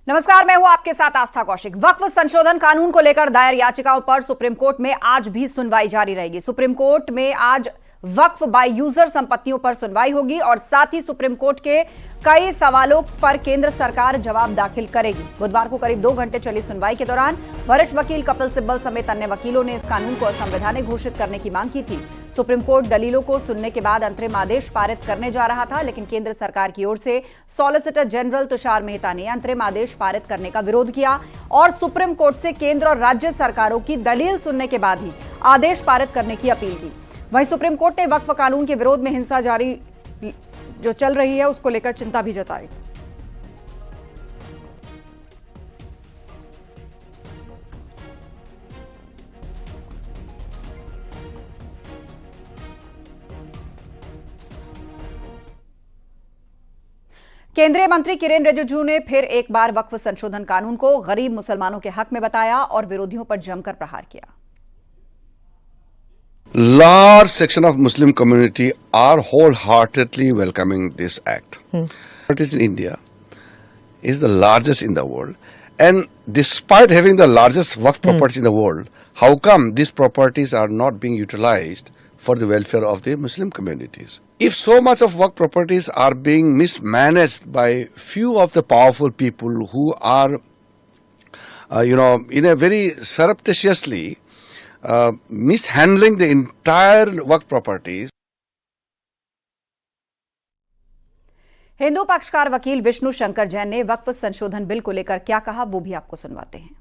नमस्कार, मैं हूं आपके साथ आस्था कौशिक। वक्फ संशोधन कानून को लेकर दायर याचिकाओं पर सुप्रीम कोर्ट में आज भी सुनवाई जारी रहेगी। सुप्रीम कोर्ट में आज वक्फ बाय यूजर संपत्तियों पर सुनवाई होगी और साथ ही सुप्रीम कोर्ट के कई सवालों पर केंद्र सरकार जवाब दाखिल करेगी। बुधवार को करीब 2 घंटे चली सुनवाई के दौरान वरिष्ठ वकील कपिल सिब्बल समेत अन्य वकीलों ने इस कानून को असंवैधानिक घोषित करने की मांग की थी। सुप्रीम कोर्ट दलीलों को सुनने के बाद अंतरिम आदेश पारित करने जा रहा था, लेकिन केंद्र सरकार की ओर से सॉलिसिटर जनरल तुषार मेहता ने अंतरिम आदेश पारित करने का विरोध किया और सुप्रीम कोर्ट से केंद्र और राज्य सरकारों की दलील सुनने के बाद ही आदेश पारित करने की अपील की। वहीं सुप्रीम कोर्ट ने वक्फ कानून के विरोध में हिंसा जारी जो चल रही है उसको लेकर चिंता भी जताई। केंद्रीय मंत्री किरेन रिजिजू ने फिर एक बार वक्फ संशोधन कानून को गरीब मुसलमानों के हक में बताया और विरोधियों पर जमकर प्रहार किया। Large section of Muslim community are wholeheartedly welcoming this act. It is in India, is the largest in the world, and despite having the largest waqf properties in the world, how come these properties are not being utilized for the welfare of the Muslim communities? If so much of waqf properties are being mismanaged by few of the powerful people who are, in a very surreptitiously mishandling the entire waqf properties. Hindu पक्षकार वकील विष्णु शंकर जैन ने वक्फ संशोधन bill को लेकर क्या कहा, वो भी आपको सुनवाते हैं।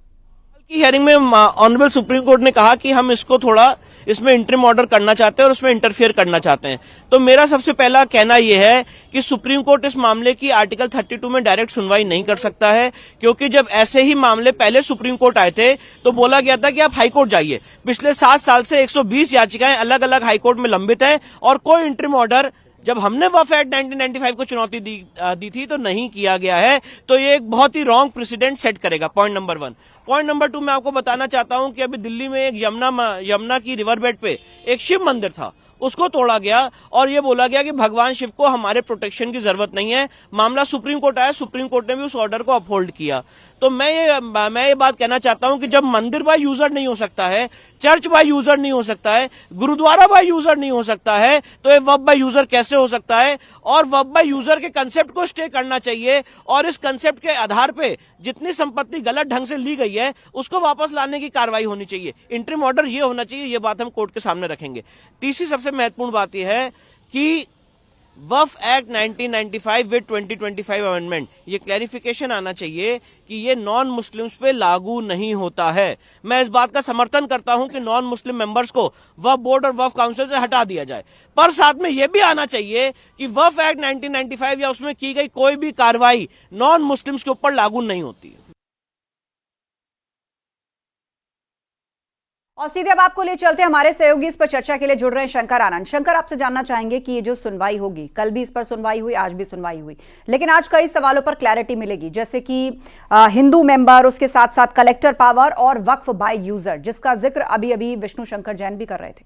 की हियरिंग में ऑनरेबल सुप्रीम कोर्ट ने कहा कि हम इसको थोड़ा इसमें इंटरिम ऑर्डर करना चाहते हैं और उसमें इंटरफेयर करना चाहते हैं। तो मेरा सबसे पहला कहना यह है कि सुप्रीम कोर्ट इस मामले की आर्टिकल 32 में डायरेक्ट सुनवाई नहीं कर सकता है, क्योंकि जब ऐसे ही मामले पहले सुप्रीम कोर्ट आए थे तो बोला गया था कि आप हाईकोर्ट जाइए। पिछले 7 साल से 120 याचिकाएं अलग अलग हाईकोर्ट में लंबित हैं और कोई इंटरिम ऑर्डर जब हमने वक्फ एक्ट 1995 को चुनौती दी थी तो नहीं किया गया है। तो ये एक बहुत ही रॉन्ग प्रेसिडेंट सेट करेगा। Point number 1। पॉइंट नंबर 2, मैं आपको बताना चाहता हूं कि अभी दिल्ली में एक यमुना की रिवर बेड पे एक शिव मंदिर था, उसको तोड़ा गया और ये बोला गया कि भगवान शिव को हमारे प्रोटेक्शन की जरूरत नहीं है। मामला सुप्रीम कोर्ट आया, सुप्रीम कोर्ट ने भी उस ऑर्डर को अपहोल्ड किया। तो मैं ये बात कहना चाहता हूं कि जब मंदिर बाय यूजर नहीं हो सकता है, चर्च बाय यूजर नहीं हो सकता है, गुरुद्वारा बाय यूजर नहीं हो सकता है, तो ये वक्फ बाय यूजर कैसे हो सकता है? और वक्फ बाय यूजर के कंसेप्ट को स्टे करना चाहिए और इस कंसेप्ट के आधार पे जितनी संपत्ति गलत ढंग से ली गई है उसको वापस लाने की कार्रवाई होनी चाहिए। इंटरिम ऑर्डर ये होना चाहिए, ये बात हम कोर्ट के सामने रखेंगे। तीसरी सबसे महत्वपूर्ण बात यह है कि वक्फ एक्ट 1995 विद 2025 अमेंडमेंट, ये क्लैरिफिकेशन आना चाहिए कि ये नॉन मुस्लिम्स पे लागू नहीं होता है। मैं इस बात का समर्थन करता हूं कि नॉन मुस्लिम मेंबर्स को वक्फ बोर्ड और वक्फ काउंसिल से हटा दिया जाए, पर साथ में यह भी आना चाहिए कि वक्फ एक्ट 1995 या उसमें की गई कोई भी कार्रवाई नॉन मुस्लिम्स के ऊपर लागू नहीं होती है। और सीधे अब आपको ले चलते हैं, हमारे सहयोगी इस पर चर्चा के लिए जुड़ रहे हैं शंकर आनंद। शंकर, आपसे जानना चाहेंगे कि ये जो सुनवाई होगी, कल भी इस पर सुनवाई हुई, आज भी सुनवाई हुई, लेकिन आज कई सवालों पर क्लैरिटी मिलेगी, जैसे कि हिंदू मेंबर, उसके साथ साथ कलेक्टर पावर और वक्फ बाय यूजर, जिसका जिक्र अभी अभी विष्णु शंकर जैन भी कर रहे थे।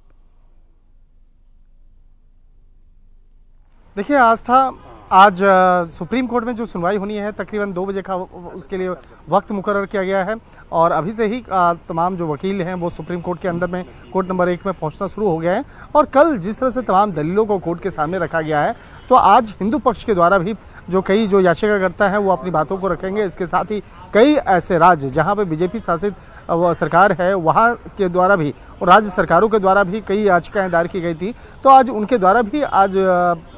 देखिए आस्था, आज सुप्रीम कोर्ट में जो सुनवाई होनी है तकरीबन 2 बजे का उसके लिए वक्त मुकर्रर किया गया है और अभी से ही तमाम जो वकील हैं वो सुप्रीम कोर्ट के अंदर में कोर्ट नंबर 1 में पहुंचना शुरू हो गया है। और कल जिस तरह से तमाम दलीलों को कोर्ट के सामने रखा गया है, तो आज हिंदू पक्ष के द्वारा भी जो याचिकाकर्ता हैं वो अपनी बातों को रखेंगे। इसके साथ ही कई ऐसे राज्य जहाँ पर बीजेपी शासित सरकार है वहाँ के द्वारा भी और राज्य सरकारों के द्वारा भी कई याचिकाएँ दायर की गई थी, तो आज उनके द्वारा भी आज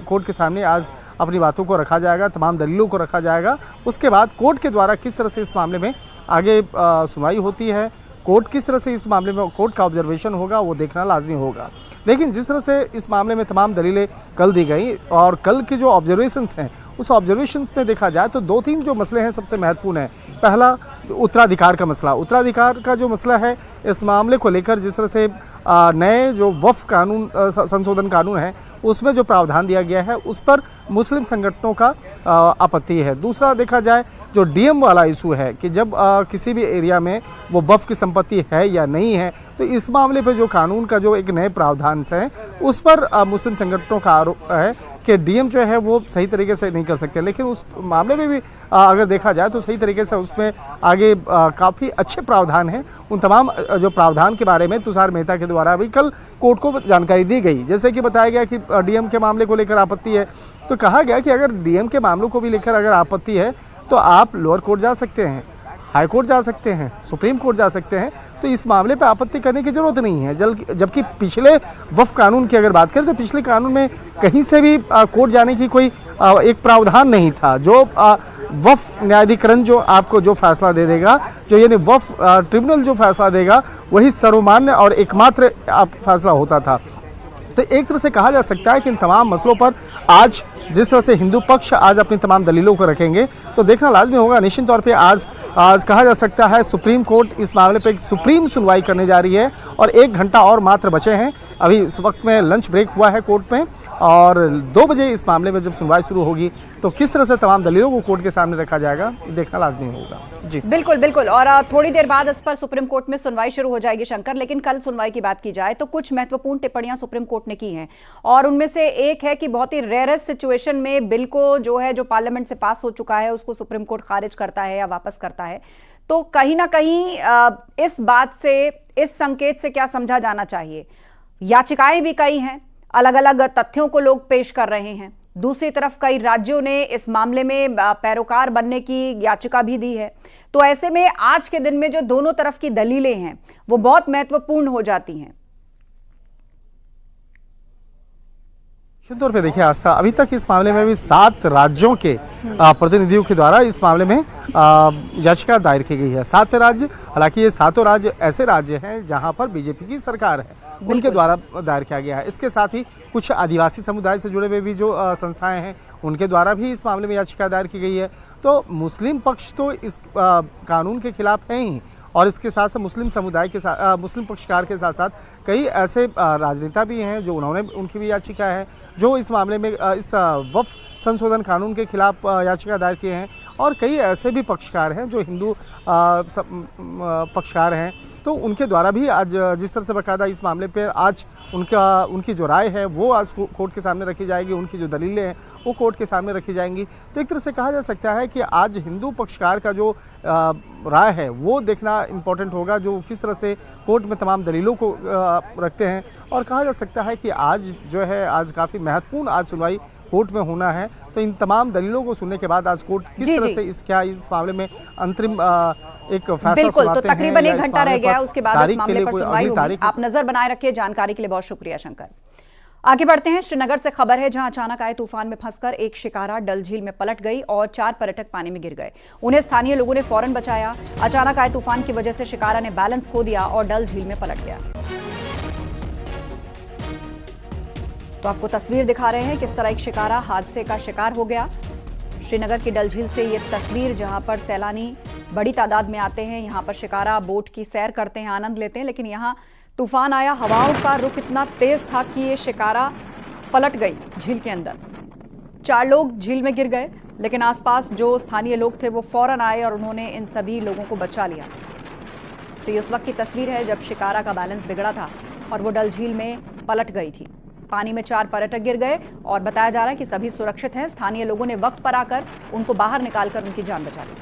कोर्ट के सामने आज अपनी बातों को रखा जाएगा, तमाम दलीलों को रखा जाएगा। उसके बाद कोर्ट के द्वारा किस तरह से इस मामले में आगे सुनवाई होती है, कोर्ट किस तरह से इस मामले में कोर्ट का ऑब्जर्वेशन होगा, वो देखना लाजमी होगा। लेकिन जिस तरह से इस मामले में तमाम दलीलें कल दी गई और कल के जो ऑब्जर्वेशंस हैं उस ऑब्जर्वेशंस में देखा जाए तो 2-3 जो मसले हैं सबसे महत्वपूर्ण है। पहला, उत्तराधिकार का मसला। उत्तराधिकार का जो मसला है, इस मामले को लेकर जिस तरह से नए जो वक्फ कानून संशोधन कानून है उसमें जो प्रावधान दिया गया है उस पर मुस्लिम संगठनों का आपत्ति है। दूसरा देखा जाए जो डीएम वाला इशू है कि जब किसी भी एरिया में वो वक्फ की संपत्ति है या नहीं है, तो इस मामले पर जो कानून का जो एक नए प्रावधान है उस पर मुस्लिम संगठनों का आरोप है कि डीएम जो है वो सही तरीके से नहीं कर सकते, लेकिन उस मामले में भी अगर देखा जाए तो सही तरीके से उसमें आगे काफ़ी अच्छे प्रावधान हैं। उन तमाम जो प्रावधान के बारे में तुषार मेहता के द्वारा अभी कल कोर्ट को जानकारी दी गई। जैसे कि बताया गया कि डीएम के मामले को लेकर आपत्ति है, तो कहा गया कि अगर डीएम के मामलों को भी लेकर अगर आपत्ति है तो आप लोअर कोर्ट जा सकते हैं, हाई कोर्ट जा सकते हैं, सुप्रीम कोर्ट जा सकते हैं, तो इस मामले पे आपत्ति करने की जरूरत नहीं है। जबकि पिछले वक्फ कानून की अगर बात करें तो पिछले कानून में कहीं से भी कोर्ट जाने की कोई एक प्रावधान नहीं था। जो वक्फ न्यायाधिकरण जो आपको जो फैसला दे देगा, जो यानी वक्फ ट्रिब्यूनल जो फैसला देगा, वही सर्वमान्य और एकमात्र फैसला होता था। तो एक तरह से कहा जा सकता है कि इन तमाम मसलों पर आज जिस तरह से हिंदू पक्ष आज अपनी तमाम दलीलों को रखेंगे, तो देखना लाजमी होगा। निश्चित तौर पे आज कहा जा सकता है सुप्रीम कोर्ट इस मामले पे एक सुप्रीम सुनवाई करने जा रही है और 1 घंटा और मात्र बचे हैं। अभी इस वक्त में लंच ब्रेक हुआ है कोर्ट में और 2 बजे इस मामले में जब सुनवाई शुरू होगी तो किस तरह से तमाम दलीलों को कोर्ट के सामने रखा जाएगा, देखना लाजमी होगा। जी बिल्कुल बिल्कुल। और थोड़ी देर बाद इस पर सुप्रीम कोर्ट में सुनवाई शुरू हो जाएगी शंकर, लेकिन कल सुनवाई की बात की जाए तो कुछ महत्वपूर्ण टिप्पणियां सुप्रीम कोर्ट ने की हैं और उनमें से एक है कि बहुत ही रेयरेस्ट सिचुएशन में बिल को जो है जो पार्लियामेंट से पास हो चुका है उसको सुप्रीम कोर्ट खारिज करता है या वापस करता है। तो कहीं ना कहीं इस बात से, इस संकेत से क्या समझा जाना चाहिए? याचिकाएं भी कई हैं, अलग अलग तथ्यों को लोग पेश कर रहे हैं। दूसरी तरफ कई राज्यों ने इस मामले में पैरोकार बनने की याचिका भी दी है। तो ऐसे में आज के दिन में जो दोनों तरफ की दलीलें हैं वो बहुत महत्वपूर्ण हो जाती हैं। निश्चित तौर पे देखिए आस्था, अभी तक इस मामले में भी 7 राज्यों के प्रतिनिधियों के द्वारा इस मामले में याचिका दायर की गई है। 7 राज्य, हालांकि ये 7 राज्य ऐसे राज्य हैं जहां पर बीजेपी की सरकार है, उनके द्वारा दायर किया गया है। इसके साथ ही कुछ आदिवासी समुदाय से जुड़े हुए भी जो संस्थाएं हैं उनके द्वारा भी इस मामले में याचिका दायर की गई है। तो मुस्लिम पक्ष तो इस कानून के खिलाफ है ही, और इसके साथ मुस्लिम समुदाय के साथ मुस्लिम पक्षकार के साथ साथ कई ऐसे राजनेता भी हैं जो उनकी भी याचिका है जो इस मामले में इस वक्फ संशोधन कानून के खिलाफ याचिका दायर किए हैं, और कई ऐसे भी पक्षकार हैं जो हिंदू पक्षकार हैं। तो उनके द्वारा भी आज जिस तरह से बाकायदा इस मामले पर आज उनकी जो राय है वो आज कोर्ट के सामने रखी जाएगी, उनकी जो दलीलें हैं वो कोर्ट के सामने रखी जाएंगी। तो एक तरह से कहा जा सकता है कि आज हिंदू पक्षकार का जो राय है वो देखना इम्पोर्टेंट होगा, जो किस तरह से कोर्ट में तमाम दलीलों को रखते हैं। और कहा जा सकता है कि आज जो है आज काफ़ी महत्वपूर्ण आज सुनवाई कोर्ट में होना है। तो इन तमाम दलीलों को सुनने के बाद आज कोर्ट किस तरह से इस मामले में अंतरिम एक फैसला बिल्कुल, तो सुनाते हैं। तकरीबन 1 घंटा रह गया है, उसके बाद इस मामले पर सुनवाई होगी। तारीख आप नजर बनाए रखिए। जानकारी के लिए बहुत शुक्रिया शंकर। आगे बढ़ते हैं। श्रीनगर से खबर है जहां अचानक आए तूफान में फंसकर एक शिकारा डल झील में पलट गई और 4 पर्यटक पानी में गिर गए। उन्हें स्थानीय लोगों ने फौरन बचाया। अचानक आए तूफान की वजह से शिकारा ने बैलेंस खो दिया और डल झील में पलट गया। तो आपको तस्वीर दिखा रहे हैं किस तरह एक शिकारा हादसे का शिकार हो गया। श्रीनगर की डल झील से ये तस्वीर, जहां पर सैलानी बड़ी तादाद में आते हैं, यहां पर शिकारा बोट की सैर करते हैं, आनंद लेते हैं, लेकिन यहां तूफान आया। हवाओं का रुख इतना तेज था कि ये शिकारा पलट गई झील के अंदर। 4 लोग झील में गिर गए, लेकिन आसपास जो स्थानीय लोग थे वो फौरन आए और उन्होंने इन सभी लोगों को बचा लिया। तो ये उस वक्त की तस्वीर है जब शिकारा का बैलेंस बिगड़ा था और वो डल झील में पलट गई थी। पानी में 4 पर्यटक गिर गए और बताया जा रहा है कि सभी सुरक्षित हैं। स्थानीय लोगों ने वक्त पर आकर उनको बाहर निकालकर उनकी जान बचा ली।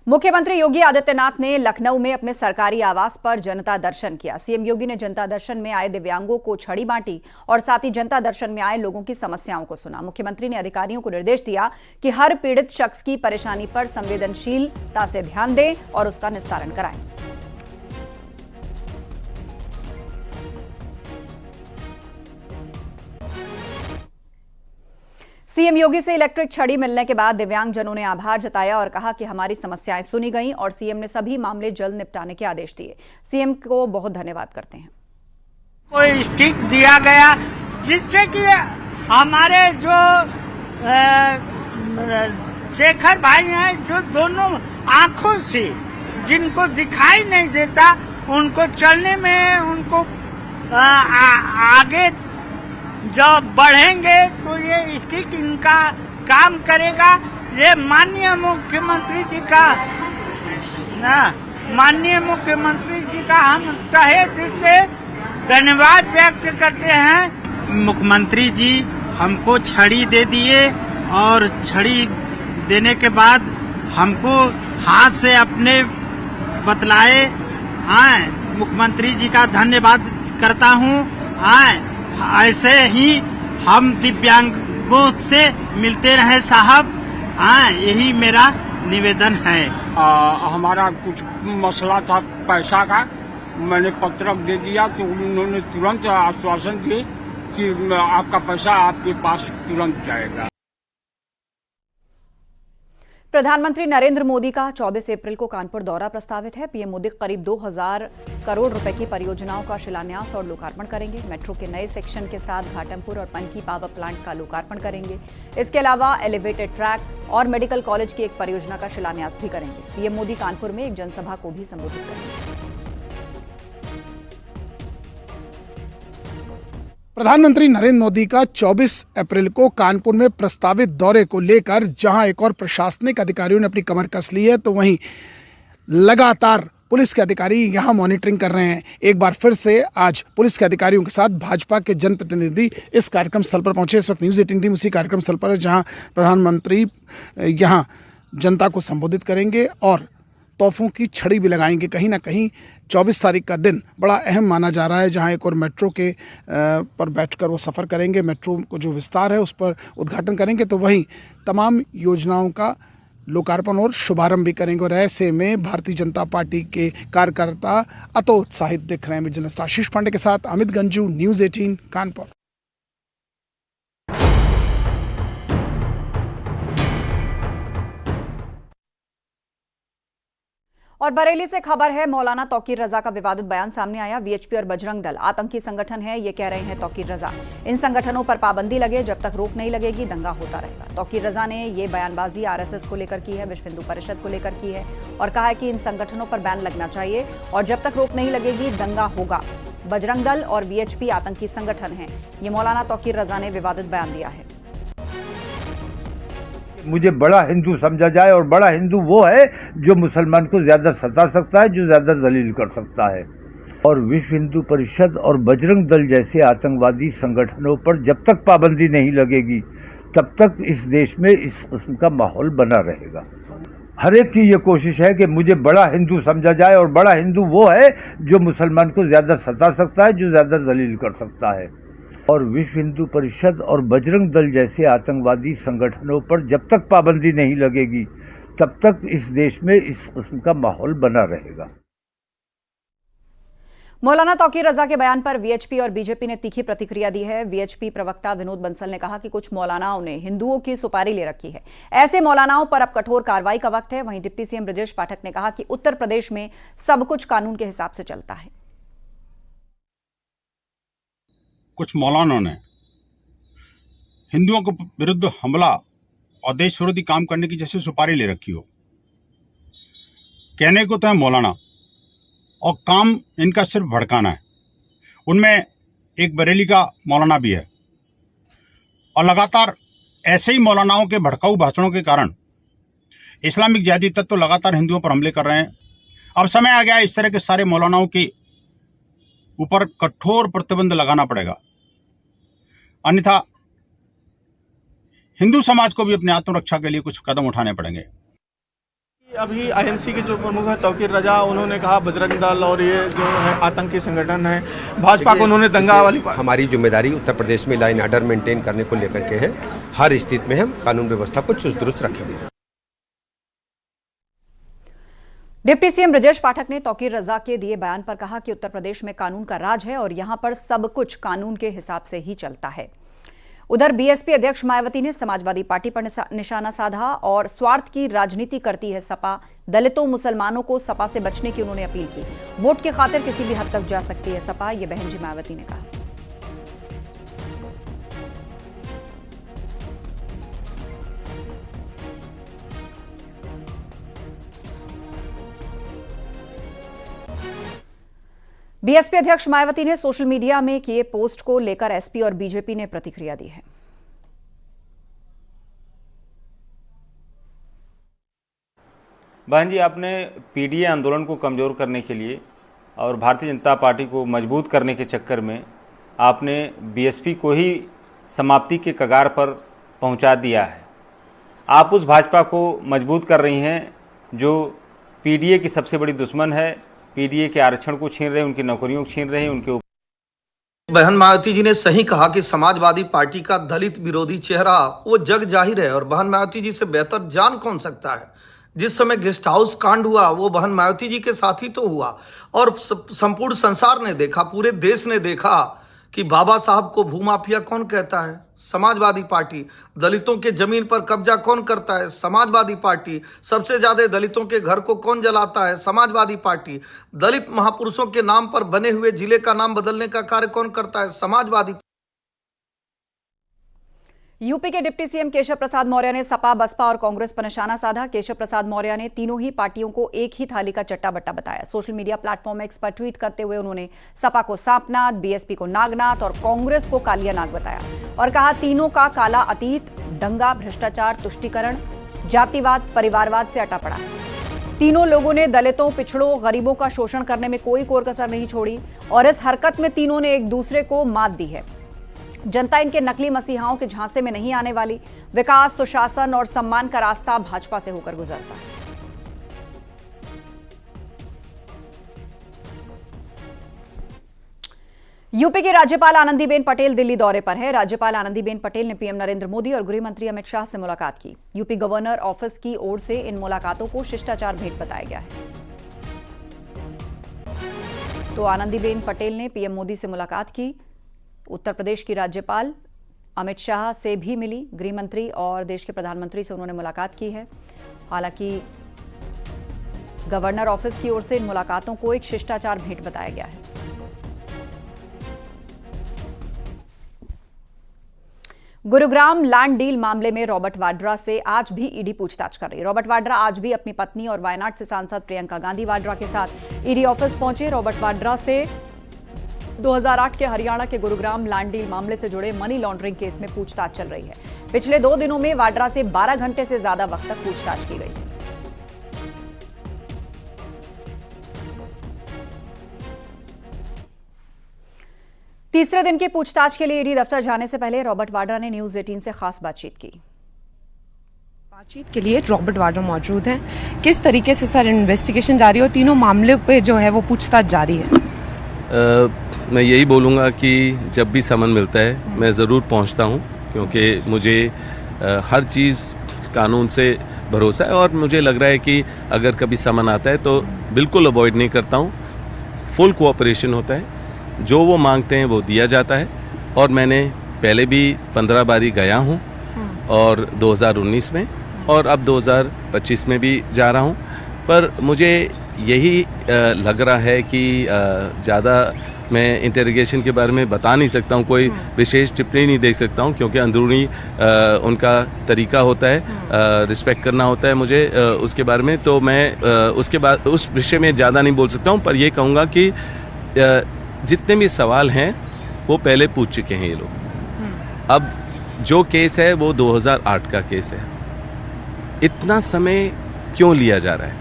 मुख्यमंत्री योगी आदित्यनाथ ने लखनऊ में अपने सरकारी आवास पर जनता दर्शन किया। सीएम योगी ने जनता दर्शन में आए दिव्यांगों को छड़ी बांटी और साथ ही जनता दर्शन में आए लोगों की समस्याओं को सुना। मुख्यमंत्री ने अधिकारियों को निर्देश दिया कि हर पीड़ित शख्स की परेशानी पर संवेदनशीलता से ध्यान दें और उसका निस्तारण कराएं। सीएम योगी से इलेक्ट्रिक छड़ी मिलने के बाद दिव्यांगजनों ने आभार जताया और कहा कि हमारी समस्याएं सुनी गईं और सीएम ने सभी मामले जल्द निपटाने के आदेश दिए। सीएम को बहुत धन्यवाद करते हैं। कोई स्टिक दिया गया जिससे कि हमारे जो शेखर भाई हैं, जो दोनों आंखों से जिनको दिखाई नहीं देता, उनको चलने में उनको आगे जब बढ़ेंगे तो ये स्टिक इनका काम करेगा। ये माननीय मुख्यमंत्री जी का हम तहे दिल से धन्यवाद व्यक्त करते हैं। मुख्यमंत्री जी हमको छड़ी दे दिए और छड़ी देने के बाद हमको हाथ से अपने बतलाए। मुख्यमंत्री जी का धन्यवाद करता हूँ। ऐसे ही हम दिव्यांगों से मिलते रहे साहब। यही मेरा निवेदन है। हमारा कुछ मसला था पैसा का, मैंने पत्रक दे दिया तो उन्होंने तुरंत आश्वासन दिए कि आपका पैसा आपके पास तुरंत जाएगा। प्रधानमंत्री नरेंद्र मोदी का 24 अप्रैल को कानपुर दौरा प्रस्तावित है। पीएम मोदी करीब 2000 करोड़ रुपए की परियोजनाओं का शिलान्यास और लोकार्पण करेंगे। मेट्रो के नए सेक्शन के साथ घाटमपुर और पनकी पावर प्लांट का लोकार्पण करेंगे। इसके अलावा एलिवेटेड ट्रैक और मेडिकल कॉलेज की एक परियोजना का शिलान्यास भी करेंगे। पीएम मोदी कानपुर में एक जनसभा को भी संबोधित करेंगे। प्रधानमंत्री नरेंद्र मोदी का 24 अप्रैल को कानपुर में प्रस्तावित दौरे को लेकर जहां एक और प्रशासनिक अधिकारियों ने अपनी कमर कस ली है, तो वहीं लगातार पुलिस के अधिकारी यहां मॉनिटरिंग कर रहे हैं। एक बार फिर से आज पुलिस के अधिकारियों के साथ भाजपा के जनप्रतिनिधि इस कार्यक्रम स्थल पर पहुंचे। इस वक्त न्यूज़ 18 टीम उसी कार्यक्रम स्थल पर है जहां प्रधानमंत्री यहां जनता को संबोधित करेंगे और तोहफों की छड़ी भी लगाएंगे। कहीं ना कहीं 24 तारीख का दिन बड़ा अहम माना जा रहा है, जहां एक और मेट्रो के पर बैठकर वो सफ़र करेंगे। मेट्रो को जो विस्तार है उस पर उद्घाटन करेंगे, तो वहीं तमाम योजनाओं का लोकार्पण और शुभारंभ भी करेंगे। और ऐसे में भारतीय जनता पार्टी के कार्यकर्ता अतोत्साहित दिख रहे हैं। जर्नलिस्ट आशीष पांडे के साथ अमित गंजू, न्यूज़ 18 कानपुर। और बरेली से खबर है, मौलाना तौकीर रजा का विवादित बयान सामने आया। वीएचपी और बजरंग दल आतंकी संगठन है, ये कह रहे हैं तौकीर रजा। इन संगठनों पर पाबंदी लगे, जब तक रोक नहीं लगेगी दंगा होता रहेगा। तौकीर रजा ने ये बयानबाजी आरएसएस को लेकर की है, विश्व हिंदू परिषद को लेकर की है और कहा है कि इन संगठनों पर बैन लगना चाहिए और जब तक रोक नहीं लगेगी दंगा होगा। बजरंग दल और वीएचपी आतंकी संगठन है, ये मौलाना तौकीर रजा ने विवादित बयान दिया है। मुझे बड़ा हिंदू समझा जाए और बड़ा हिंदू वो है जो मुसलमान को ज़्यादा सता सकता है, जो ज़्यादा जलील कर सकता है। और विश्व हिंदू परिषद और बजरंग दल जैसे आतंकवादी संगठनों पर जब तक पाबंदी नहीं लगेगी तब तक इस देश में इस किस्म का माहौल बना रहेगा। हर एक की ये कोशिश है कि मुझे बड़ा हिंदू समझा जाए और बड़ा हिंदू वो है जो मुसलमान को ज़्यादा सता सकता है, जो ज़्यादा जलील कर सकता है। और विश्व हिंदू परिषद और बजरंग दल जैसे आतंकवादी संगठनों पर जब तक पाबंदी नहीं लगेगी तब तक इस देश में इस किस्म का माहौल बना रहेगा। मौलाना तौकीर रजा के बयान पर वीएचपी और बीजेपी ने तीखी प्रतिक्रिया दी है। वीएचपी प्रवक्ता विनोद बंसल ने कहा कि कुछ मौलानाओं ने हिंदुओं की सुपारी ले रखी है, ऐसे मौलानाओं पर अब कठोर कार्रवाई का वक्त है। वहीं डिप्टी सीएम ब्रजेश पाठक ने कहा कि उत्तर प्रदेश में सब कुछ कानून के हिसाब से चलता है। कुछ मौलानों ने हिंदुओं के विरुद्ध हमला और देश विरोधी काम करने की जैसे सुपारी ले रखी हो। कहने को तो है मौलाना और काम इनका सिर्फ भड़काना है। उनमें एक बरेली का मौलाना भी है और लगातार ऐसे ही मौलानाओं के भड़काऊ भाषणों के कारण इस्लामिक जिहादी तत्व लगातार हिंदुओं पर हमले कर रहे हैं। अब समय आ गया है इस तरह के सारे मौलानाओं के ऊपर कठोर प्रतिबंध लगाना पड़ेगा, अन्यथा हिंदू समाज को भी अपनी आत्मरक्षा के लिए कुछ कदम उठाने पड़ेंगे। अभी आईएनसी के जो प्रमुख है तौकीर रजा, उन्होंने कहा बजरंग दल और ये जो है आतंकी संगठन है, भाजपा को उन्होंने दंगा वाली। हमारी जिम्मेदारी उत्तर प्रदेश में लाइन ऑर्डर मेंटेन करने को लेकर के है। हर स्थिति में हम कानून व्यवस्था को चुस्त दुरुस्त रखेंगे। डिप्टी सीएम ब्रजेश पाठक ने तौकीर रजा के दिए बयान पर कहा कि उत्तर प्रदेश में कानून का राज है और यहां पर सब कुछ कानून के हिसाब से ही चलता है। उधर बीएसपी अध्यक्ष मायावती ने समाजवादी पार्टी पर निशाना साधा और स्वार्थ की राजनीति करती है सपा, दलितों मुसलमानों को सपा से बचने की उन्होंने अपील की। वोट की खातिर किसी भी हद तक जा सकती है सपा, ये बहन जी मायावती ने कहा। बीएसपी अध्यक्ष मायावती ने सोशल मीडिया में किए पोस्ट को लेकर एसपी और बीजेपी ने प्रतिक्रिया दी है। बहन जी, आपने पीडीए आंदोलन को कमजोर करने के लिए और भारतीय जनता पार्टी को मजबूत करने के चक्कर में आपने बीएसपी को ही समाप्ति के कगार पर पहुंचा दिया है। आप उस भाजपा को मजबूत कर रही हैं जो पीडीए की सबसे बड़ी दुश्मन है, पीडीए के आरक्षण को छीन रहे हैं, उनकी नौकरियों को छीन रहे हैं, उनके बहन मायावती जी ने सही कहा कि समाजवादी पार्टी का दलित विरोधी चेहरा वो जग जाहिर है और बहन मायावती जी से बेहतर जान कौन सकता है। जिस समय गेस्ट हाउस कांड हुआ वो बहन मायावती जी के साथ ही तो हुआ और संपूर्ण संसार ने देखा, पूरे देश ने देखा कि बाबा साहब को भूमाफिया कौन कहता है, समाजवादी पार्टी। दलितों के जमीन पर कब्जा कौन करता है, समाजवादी पार्टी। सबसे ज्यादा दलितों के घर को कौन जलाता है, समाजवादी पार्टी। दलित महापुरुषों के नाम पर बने हुए जिले का नाम बदलने का कार्य कौन करता है, समाजवादी। यूपी के डिप्टी सीएम केशव प्रसाद मौर्य ने सपा, बसपा और कांग्रेस पर निशाना साधा। केशव प्रसाद मौर्य ने तीनों ही पार्टियों को एक ही थाली का चट्टा बट्टा बताया। सोशल मीडिया प्लेटफॉर्म एक्स पर ट्वीट करते हुए उन्होंने सपा को सांपनाथ, बीएसपी को नागनाथ और कांग्रेस को कालिया नाग बताया और कहा तीनों का काला अतीत दंगा, भ्रष्टाचार, तुष्टीकरण, जातिवाद, परिवारवाद से अटा पड़ा है। तीनों लोगों ने दलितों, पिछड़ों, गरीबों का शोषण करने में कोई कोर कसर नहीं छोड़ी और इस हरकत में तीनों ने एक दूसरे को मात दी है। जनता इनके नकली मसीहाओं के झांसे में नहीं आने वाली। विकास, सुशासन और सम्मान का रास्ता भाजपा से होकर गुजरता है। यूपी की राज्यपाल आनंदीबेन पटेल दिल्ली दौरे पर है। राज्यपाल आनंदीबेन पटेल ने पीएम नरेंद्र मोदी और गृह मंत्री अमित शाह से मुलाकात की। यूपी गवर्नर ऑफिस की ओर से इन मुलाकातों को शिष्टाचार भेंट बताया गया है। तो आनंदीबेन पटेल ने पीएम मोदी से मुलाकात की। उत्तर प्रदेश की राज्यपाल अमित शाह से भी मिली। गृह मंत्री और देश के प्रधानमंत्री से उन्होंने मुलाकात की है। हालांकि गवर्नर ऑफिस की ओर से इन मुलाकातों को एक शिष्टाचार भेंट बताया गया है। गुरुग्राम लैंड डील मामले में रॉबर्ट वाड्रा से आज भी ईडी पूछताछ कर रही है। रॉबर्ट वाड्रा आज भी अपनी पत्नी और वायनाड से सांसद प्रियंका गांधी वाड्रा के साथ ईडी ऑफिस पहुंचे। रॉबर्ट वाड्रा से 2008 के हरियाणा के गुरुग्राम लैंड डील मामले से जुड़े मनी लॉन्ड्रिंग केस में पूछताछ चल रही है। पिछले 2 दिनों में वाड्रा से 12 घंटे से ज्यादा वक्त तक पूछताछ की गई। तीसरे दिन की पूछताछ के लिए ईडी दफ्तर जाने से पहले रॉबर्ट वाड्रा ने न्यूज 18 से खास बातचीत की। बातचीत के लिए रॉबर्ट वाड्रा मौजूद हैं। किस तरीके से सर इन्वेस्टिगेशन जारी है और तीनों मामले पे जो है वो पूछताछ जारी है? मैं यही बोलूँगा कि जब भी समन मिलता है मैं ज़रूर पहुँचता हूँ, क्योंकि मुझे हर चीज़ कानून से भरोसा है और मुझे लग रहा है कि अगर कभी समन आता है तो बिल्कुल अवॉइड नहीं करता हूँ। फुल कोऑपरेशन होता है, जो वो मांगते हैं वो दिया जाता है। और मैंने पहले भी 15 बारी गया हूँ और 2019 में और अब 2025 में भी जा रहा हूँ। पर मुझे यही लग रहा है कि ज़्यादा मैं इंटेरोगेशन के बारे में बता नहीं सकता हूँ, कोई विशेष टिप्पणी नहीं दे सकता हूँ, क्योंकि अंदरूनी उनका तरीका होता है, रिस्पेक्ट करना होता है मुझे उसके बारे में। तो मैं उसके बाद उस विषय में ज़्यादा नहीं बोल सकता हूँ। पर ये कहूँगा कि जितने भी सवाल हैं वो पहले पूछ चुके हैं ये लोग। अब जो केस है वो 2008 का केस है। इतना समय क्यों लिया जा रहा है?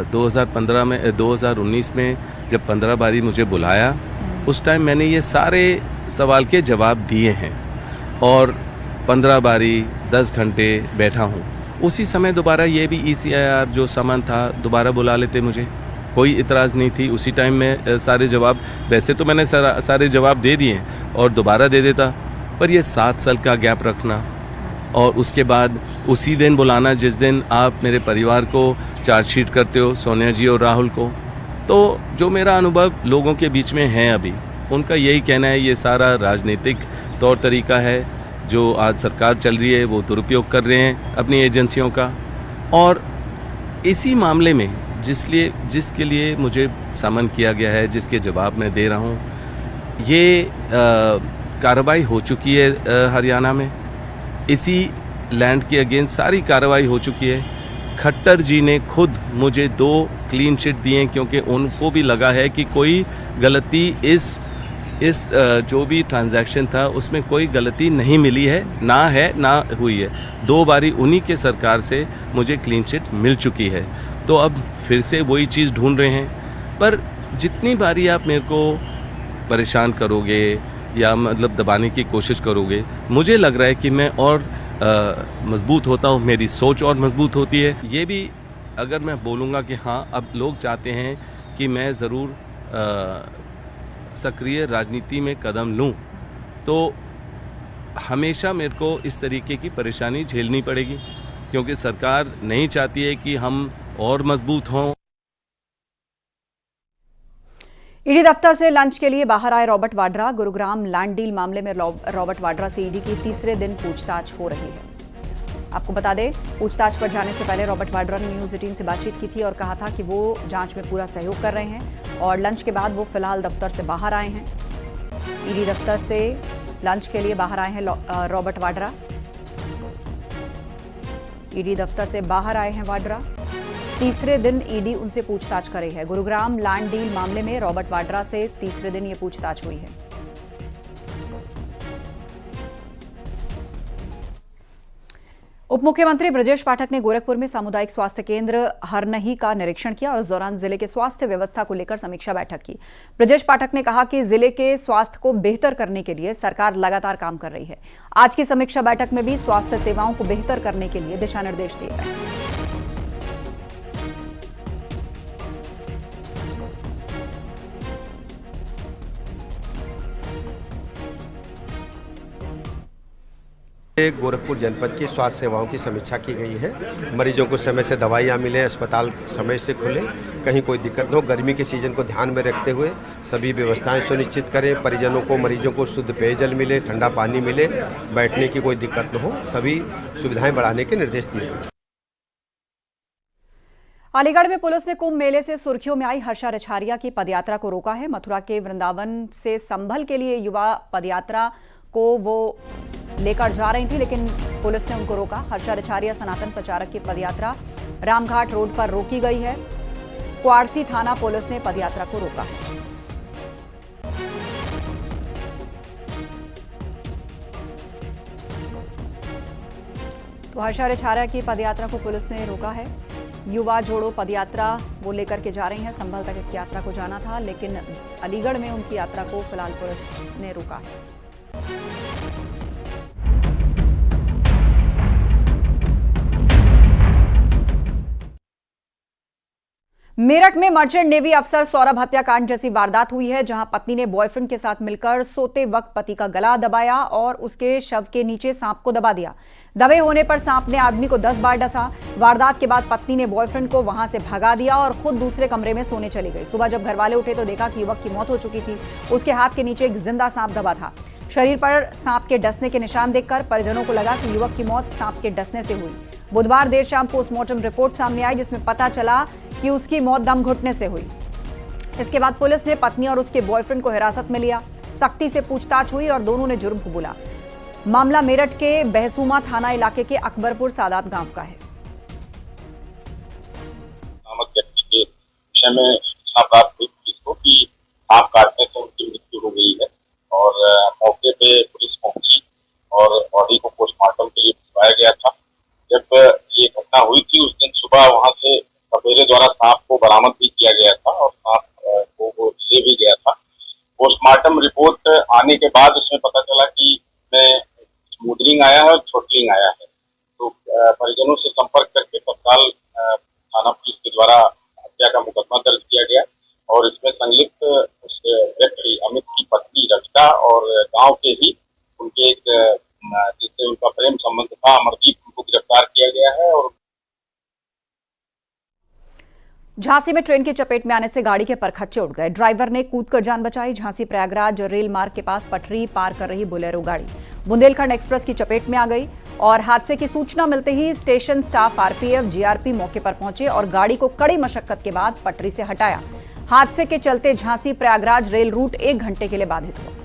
2019 में जब 15 बारी मुझे बुलाया, उस टाइम मैंने ये सारे सवाल के जवाब दिए हैं और 15 बारी 10 घंटे बैठा हूँ। उसी समय दोबारा ये भी ECIR जो सामान था दोबारा बुला लेते, मुझे कोई इतराज़ नहीं थी। उसी टाइम में सारे जवाब, वैसे तो मैंने सारे जवाब दे दिए और दोबारा दे देता, पर ये 7 साल का गैप रखना और उसके बाद उसी दिन बुलाना जिस दिन आप मेरे परिवार को चार्जशीट करते हो, सोनिया जी और राहुल को। तो जो मेरा अनुभव लोगों के बीच में है अभी, उनका यही कहना है ये सारा राजनीतिक तौर तरीका है जो आज सरकार चल रही है, वो दुरुपयोग कर रहे हैं अपनी एजेंसियों का। और इसी मामले में जिसके लिए मुझे समन किया गया है, जिसके जवाब मैं दे रहा हूँ, ये कार्रवाई हो चुकी है हरियाणा में। इसी लैंड के अगेंस्ट सारी कार्रवाई हो चुकी है। खट्टर जी ने खुद मुझे 2 क्लीन चिट दिए, क्योंकि उनको भी लगा है कि कोई गलती इस जो भी ट्रांजैक्शन था उसमें कोई गलती नहीं मिली है, ना हुई है। 2 बारी उन्हीं के सरकार से मुझे क्लीन चिट मिल चुकी है। तो अब फिर से वही चीज़ ढूंढ रहे हैं। पर जितनी बारी आप मेरे को परेशान करोगे या मतलब दबाने की कोशिश करोगे, मुझे लग रहा है कि मैं और मजबूत होता हूँ, मेरी सोच और मजबूत होती है। ये भी अगर मैं बोलूँगा कि हाँ, अब लोग चाहते हैं कि मैं ज़रूर सक्रिय राजनीति में कदम लूँ, तो हमेशा मेरे को इस तरीके की परेशानी झेलनी पड़ेगी, क्योंकि सरकार नहीं चाहती है कि हम और मजबूत हों। ईडी दफ्तर से लंच के लिए बाहर आए Robert Vadra. Gurugram land deal मामले में रॉबर्ट वाड्रा से ईडी की तीसरे दिन पूछताछ हो रही है। आपको बता दें, पूछताछ पर जाने से पहले रॉबर्ट वाड्रा ने न्यूज 18 से बातचीत की थी और कहा था कि वो जांच में पूरा सहयोग कर रहे हैं और लंच के बाद वो फिलहाल दफ्तर से बाहर आए हैं। ईडी दफ्तर से लंच के लिए बाहर आए हैं रॉबर्ट वाड्रा। ईडी दफ्तर से बाहर आए हैं वाड्रा। तीसरे दिन ईडी उनसे पूछताछ कर रही है। गुरुग्राम लैंड डील मामले में रॉबर्ट वाड्रा से तीसरे दिन ये पूछताछ हुई है। उप मुख्यमंत्री ब्रजेश पाठक ने गोरखपुर में सामुदायिक स्वास्थ्य केंद्र हरनही का निरीक्षण किया और इस दौरान जिले के स्वास्थ्य व्यवस्था को लेकर समीक्षा बैठक की। ब्रजेश पाठक ने कहा कि जिले के स्वास्थ्य को बेहतर करने के लिए सरकार लगातार काम कर रही है। आज की समीक्षा बैठक में भी स्वास्थ्य सेवाओं को बेहतर करने के लिए दिशा निर्देश दिए गए। गोरखपुर जनपद की स्वास्थ्य सेवाओं की समीक्षा की गई है। मरीजों को समय से दवाइयाँ मिलें, अस्पताल समय से खुले, कहीं कोई दिक्कत न हो। गर्मी के सीजन को ध्यान में रखते हुए सभी व्यवस्थाएं सुनिश्चित करें। परिजनों को, मरीजों को शुद्ध पेयजल मिले, ठंडा पानी मिले, बैठने की कोई दिक्कत न हो। सभी सुविधाएं बढ़ाने के निर्देश दिए गए। अलीगढ़ में पुलिस ने कुंभ मेले से सुर्खियों में आई हर्षा रिछारिया की पदयात्रा को रोका है। मथुरा के वृंदावन से संभल के लिए युवा पदयात्रा को वो लेकर जा रही थी, लेकिन पुलिस ने उनको रोका। हर्षा रिछारिया सनातन प्रचारक की पदयात्रा रामघाट रोड पर रोकी गई है। क्वारसी थाना पुलिस ने पदयात्रा को रोका है। तो हर्षा रिछारिया की पदयात्रा को पुलिस ने रोका है। युवा जोड़ो पदयात्रा वो लेकर के जा रही हैं। संभल तक इस यात्रा को जाना था, लेकिन अलीगढ़ में उनकी यात्रा को फिलहाल पुलिस ने रोका है। मेरठ में मर्चेंट नेवी अफसर सौरभ हत्याकांड जैसी वारदात हुई है, जहां पत्नी ने बॉयफ्रेंड के साथ मिलकर सोते वक्त पति का गला दबाया और उसके शव के नीचे सांप को दबा दिया। दबे होने पर सांप ने आदमी को 10 बार डसा। वारदात के बाद पत्नी ने बॉयफ्रेंड को वहां से भगा दिया और खुद दूसरे कमरे में सोने चली गई। सुबह जब घरवाले उठे तो देखा कि युवक की मौत हो चुकी थी। उसके हाथ के नीचे एक जिंदा सांप दबा था। शरीर पर सांप के डसने के निशान देखकर परिजनों को लगा कि युवक की मौत सांप के डसने से हुई। बुधवार देर शाम पोस्टमार्टम रिपोर्ट सामने आई, जिसमें पता चला कि उसकी मौत दम घुटने से हुई। इसके बाद पुलिस ने पत्नी और उसके बॉयफ्रेंड को हिरासत में लिया। सख्ती से पूछताछ हुई और दोनों ने जुर्म कबूला। मामला मेरठ के बहसूमा थाना इलाके के अकबरपुर सादात गांव का है। व्यक्ति के विषय में सूचना प्राप्त हुई पुलिस को कि सांप काटने से उनकी मृत्यु हो गई है और मौके पे पुलिस पहुंची और बॉडी को पोस्टमार्टम के लिए भिजवाया गया था। जब ये घटना हुई थी उस दिन सुबह वहां से सपेरे द्वारा सांप को बरामद भी किया गया था और सांप को ले भी गया था। पोस्टमार्टम रिपोर्ट आने के बाद उसमें पता चला कि इसमें स्मूदरिंग आया है और थ्रोटलिंग आया है। तो परिजनों से संपर्क करके तत्काल थाना पुलिस के द्वारा हत्या का मुकदमा दर्ज किया गया और इसमें संलिप्त उस व्यक्ति अमित की पत्नी रविता और गांव के ही उनके एक जिससे उनका प्रेम संबंध था अमरजीत, उनको गिरफ्तार किया गया है। और झांसी में ट्रेन की चपेट में आने से गाड़ी के परखच्चे उड़ गए। ड्राइवर ने कूदकर जान बचाई। झांसी प्रयागराज रेल मार्ग के पास पटरी पार कर रही बोलेरो गाड़ी बुंदेलखंड एक्सप्रेस की चपेट में आ गई और हादसे की सूचना मिलते ही स्टेशन स्टाफ, आरपीएफ, जीआरपी मौके पर पहुंचे और गाड़ी को कड़ी मशक्कत के बाद पटरी से हटाया। हादसे के चलते झांसी प्रयागराज रेल रूट 1 घंटे के लिए बाधित हुआ।